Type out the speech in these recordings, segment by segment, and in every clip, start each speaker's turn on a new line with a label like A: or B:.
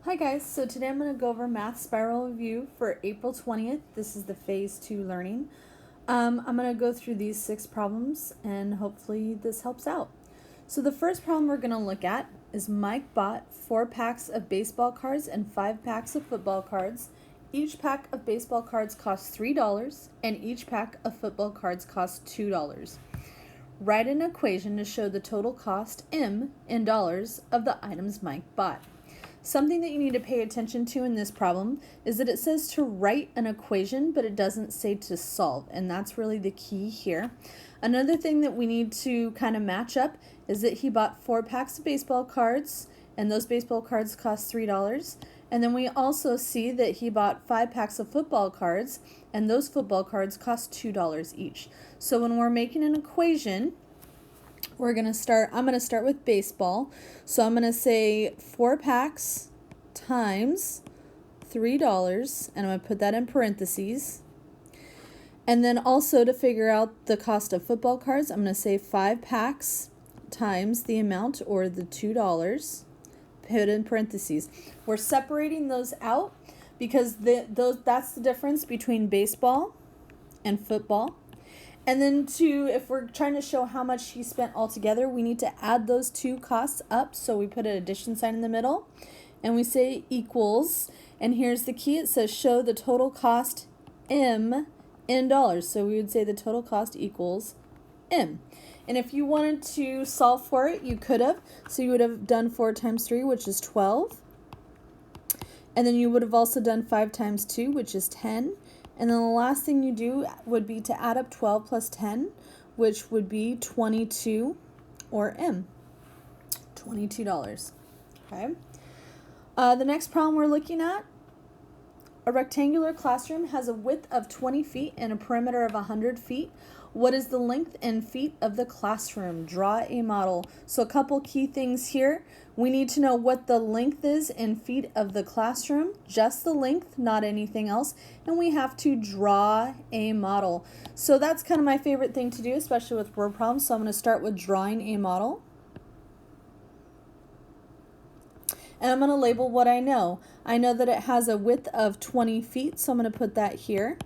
A: Hi guys, so today I'm going to go over Math Spiral Review for April 20th. This is the Phase 2 learning. I'm going to go through these 6 problems and hopefully this helps out. So the first problem we're going to look at is Mike bought 4 packs of baseball cards and 5 packs of football cards. Each pack of baseball cards costs $3 and each pack of football cards costs $2. Write an equation to show the total cost M in dollars of the items Mike bought. Something that you need to pay attention to in this problem is that it says to write an equation, but it doesn't say to solve, and that's really the key here. Another thing that we need to kind of match up is that he bought 4 packs of baseball cards, and those baseball cards cost $3. And then we also see that he bought 5 packs of football cards, and those football cards cost $2 each. So when we're making an equation, I'm going to start with baseball. So I'm going to say 4 packs times $3, and I'm going to put that in parentheses. And then also to figure out the cost of football cards, I'm going to say 5 packs times the amount, or the $2, put in parentheses. We're separating those out because that's the difference between baseball and football. And then if we're trying to show how much he spent altogether, we need to add those 2 costs up. So we put an addition sign in the middle and we say equals. And here's the key. It says show the total cost M in dollars. So we would say the total cost equals M. And if you wanted to solve for it, you could have. So you would have done 4 times 3, which is 12. And then you would have also done 5 times 2, which is 10. And then the last thing you do would be to add up 12 plus 10, which would be 22, or M, $22. Okay. The next problem we're looking at, a rectangular classroom has a width of 20 feet and a perimeter of 100 feet. What is the length in feet of the classroom? Draw a model. So a couple key things here. We need to know what the length is in feet of the classroom, just the length, not anything else. And we have to draw a model. So that's kind of my favorite thing to do, especially with word problems. So I'm going to start with drawing a model. And I'm going to label what I know. I know that it has a width of 20 feet, so I'm going to put that here.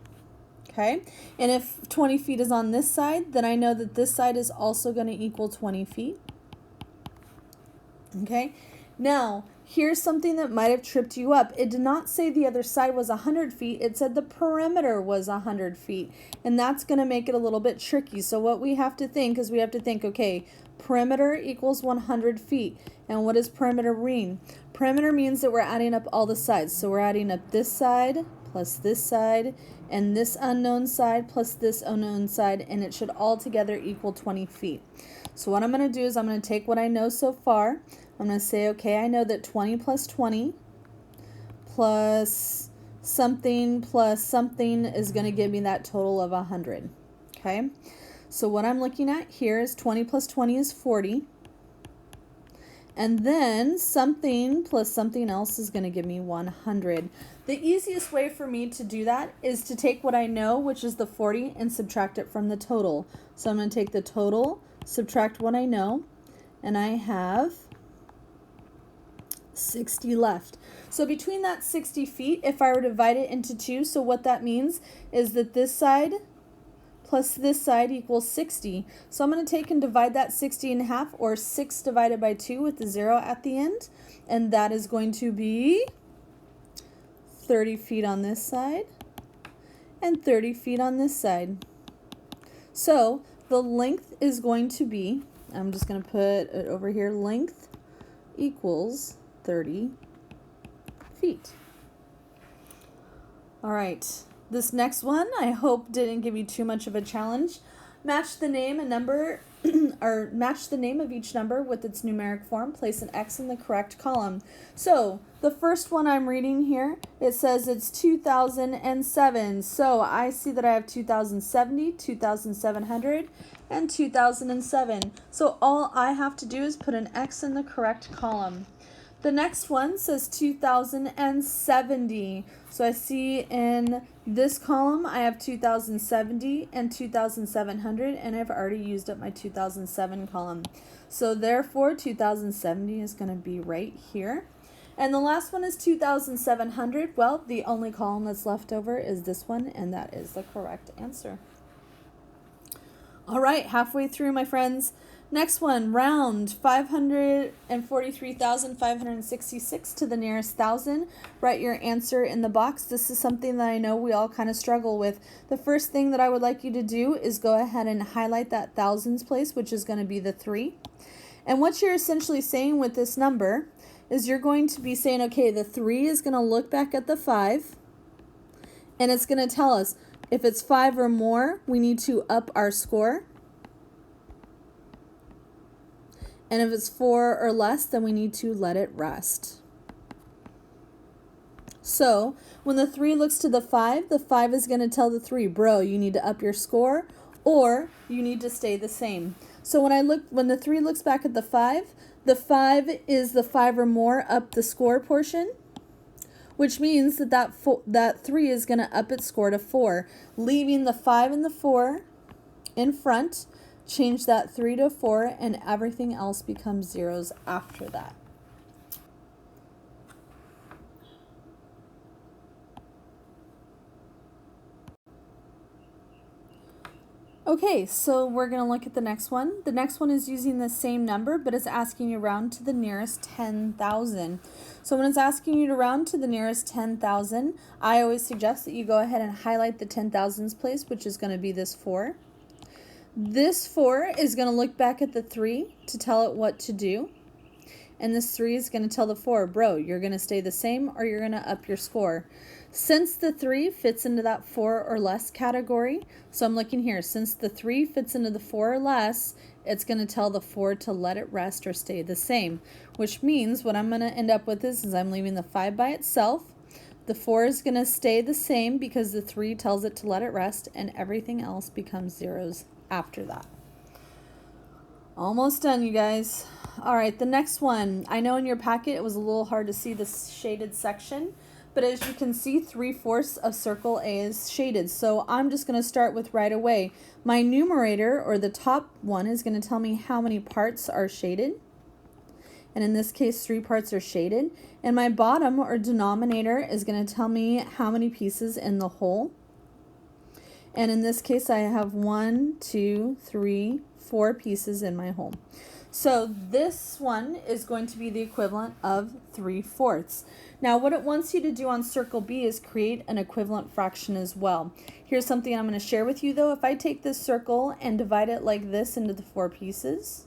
A: Okay, and if 20 feet is on this side, then I know that this side is also going to equal 20 feet. Okay, now here's something that might have tripped you up. It did not say the other side was 100 feet. It said the perimeter was 100 feet, and that's going to make it a little bit tricky. So what we have to think is okay, perimeter equals 100 feet. And what does perimeter mean? Perimeter means that we're adding up all the sides. So we're adding up this side plus this side, and this unknown side plus this unknown side, and it should all together equal 20 feet. So what I'm going to do is I'm going to take what I know so far. I'm going to say, okay, I know that 20 plus 20 plus something is going to give me that total of 100. Okay, so what I'm looking at here is 20 plus 20 is 40. And then something plus something else is going to give me 100. The easiest way for me to do that is to take what I know, which is the 40, and subtract it from the total. So I'm going to take the total, subtract what I know, and I have 60 left. So between that 60 feet, if I were to divide it into 2, so what that means is that this side plus this side equals 60. So I'm going to take and divide that 60 in half, or 6 divided by 2 with the 0 at the end. And that is going to be 30 feet on this side and 30 feet on this side. So the length is going to be, I'm just going to put it over here, length equals 30 feet. All right. This next one, I hope didn't give you too much of a challenge. Match the name and number, or match the name of each number with its numeric form. Place an X in the correct column. So the first one I'm reading here, it says it's 2007. So I see that I have 2070, 2700, and 2007. So all I have to do is put an X in the correct column. The next one says 2070. So I see in this column I have 2070 and 2700, and I've already used up my 2007 column. So therefore 2070 is going to be right here. And the last one is 2,700. Well, the only column that's left over is this one, and that is the correct answer. All right, halfway through, my friends. Next one, round 543,566 to the nearest thousand. Write your answer in the box. This is something that I know we all kind of struggle with. The first thing that I would like you to do is go ahead and highlight that thousands place, which is going to be the 3. And what you're essentially saying with this number is you're going to be saying, okay, the 3 is going to look back at the 5, and it's going to tell us if it's 5 or more, we need to up our score. And if it's 4 or less, then we need to let it rest. So when the 3 looks to the 5 is going to tell the 3, bro, you need to up your score, or you need to stay the same. So when the 3 looks back at the 5 is the 5 or more up the score portion, which means that 3 is going to up its score to 4, leaving the 5 and the 4 in front. Change that 3 to 4, and everything else becomes zeros after that. Okay, so we're going to look at the next one. The next one is using the same number, but it's asking you to round to the nearest 10,000. So when it's asking you to round to the nearest 10,000, I always suggest that you go ahead and highlight the 10,000s place, which is going to be this 4. This 4 is going to look back at the 3 to tell it what to do. And this 3 is going to tell the 4, bro, you're going to stay the same or you're going to up your score. Since the 3 fits into that 4 or less category, so I'm looking here, since the 3 fits into the 4 or less, it's going to tell the 4 to let it rest or stay the same, which means what I'm going to end up with is I'm leaving the 5 by itself. The 4 is going to stay the same because the 3 tells it to let it rest, and everything else becomes zeros after that. Almost done, you guys. All right, the next one. I know in your packet it was a little hard to see this shaded section, but as you can see, 3/4 of circle A is shaded. So I'm just going to start with right away. My numerator, or the top one, is going to tell me how many parts are shaded. And in this case, 3 parts are shaded. And my bottom, or denominator, is going to tell me how many pieces in the whole. And in this case, I have 1, 2, 3, 4 pieces in my whole. So this one is going to be the equivalent of 3/4. Now what it wants you to do on circle B is create an equivalent fraction as well. Here's something I'm going to share with you though. If I take this circle and divide it like this into the 4 pieces,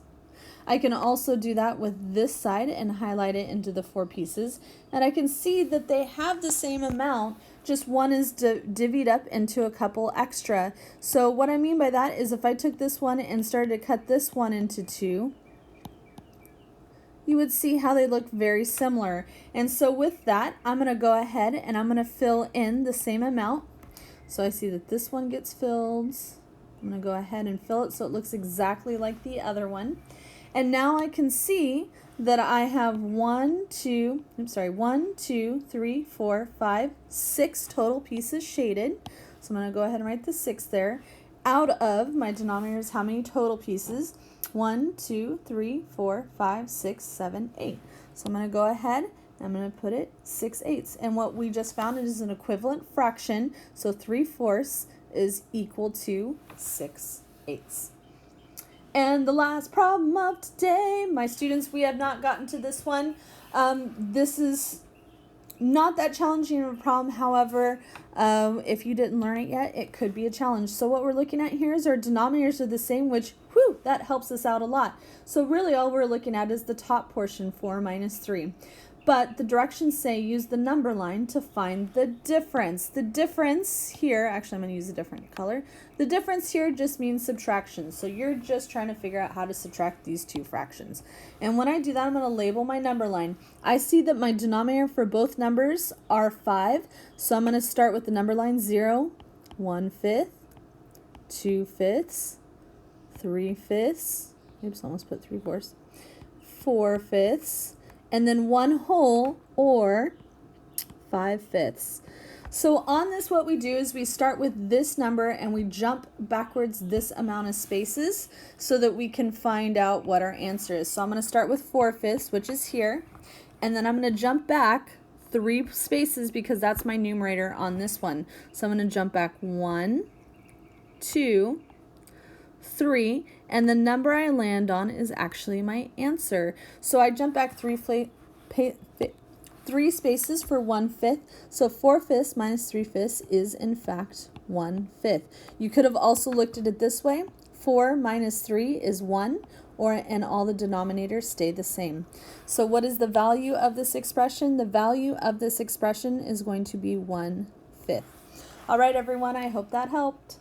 A: I can also do that with this side and highlight it into the 4 pieces. And I can see that they have the same amount, just one is divvied up into a couple extra. So what I mean by that is if I took this one and started to cut this one into 2, you would see how they look very similar. And so with that, I'm going to go ahead and I'm going to fill in the same amount. So I see that this one gets filled. I'm going to go ahead and fill it so it looks exactly like the other one. And now I can see that I have 1, 2, 3, 4, 5, 6 total pieces shaded. So I'm going to go ahead and write the 6 there. Out of my denominator is how many total pieces? 1, 2, 3, 4, 5, 6, 7, 8. So I'm going to go ahead and I'm going to put it 6/8. And what we just found is an equivalent fraction. So 3/4 is equal to 6/8. And the last problem of today, my students, we have not gotten to this one. This is not that challenging of a problem. However, if you didn't learn it yet, it could be a challenge. So what we're looking at here is our denominators are the same, which, whew, that helps us out a lot. So really all we're looking at is the top portion, 4 minus 3. But the directions say use the number line to find the difference. The difference here, actually I'm going to use a different color. The difference here just means subtraction. So you're just trying to figure out how to subtract these two fractions. And when I do that, I'm going to label my number line. I see that my denominator for both numbers are 5. So I'm going to start with the number line 0, 1/5, 2/5, 3/5, oops, almost put 3/4, 4/5, and then 1 whole, or 5/5. So on this, what we do is we start with this number and we jump backwards this amount of spaces so that we can find out what our answer is. So I'm going to start with 4/5, which is here. and then I'm going to jump back 3 spaces because that's my numerator on this one. So I'm going to jump back 1, 2, 3, and the number I land on is actually my answer. So I jump back 3 spaces for 1/5. So 4/5 minus 3/5 is in fact 1/5. You could have also looked at it this way. 4 minus 3 is 1, and all the denominators stay the same. So what is the value of this expression? The value of this expression is going to be 1/5. All right, everyone, I hope that helped.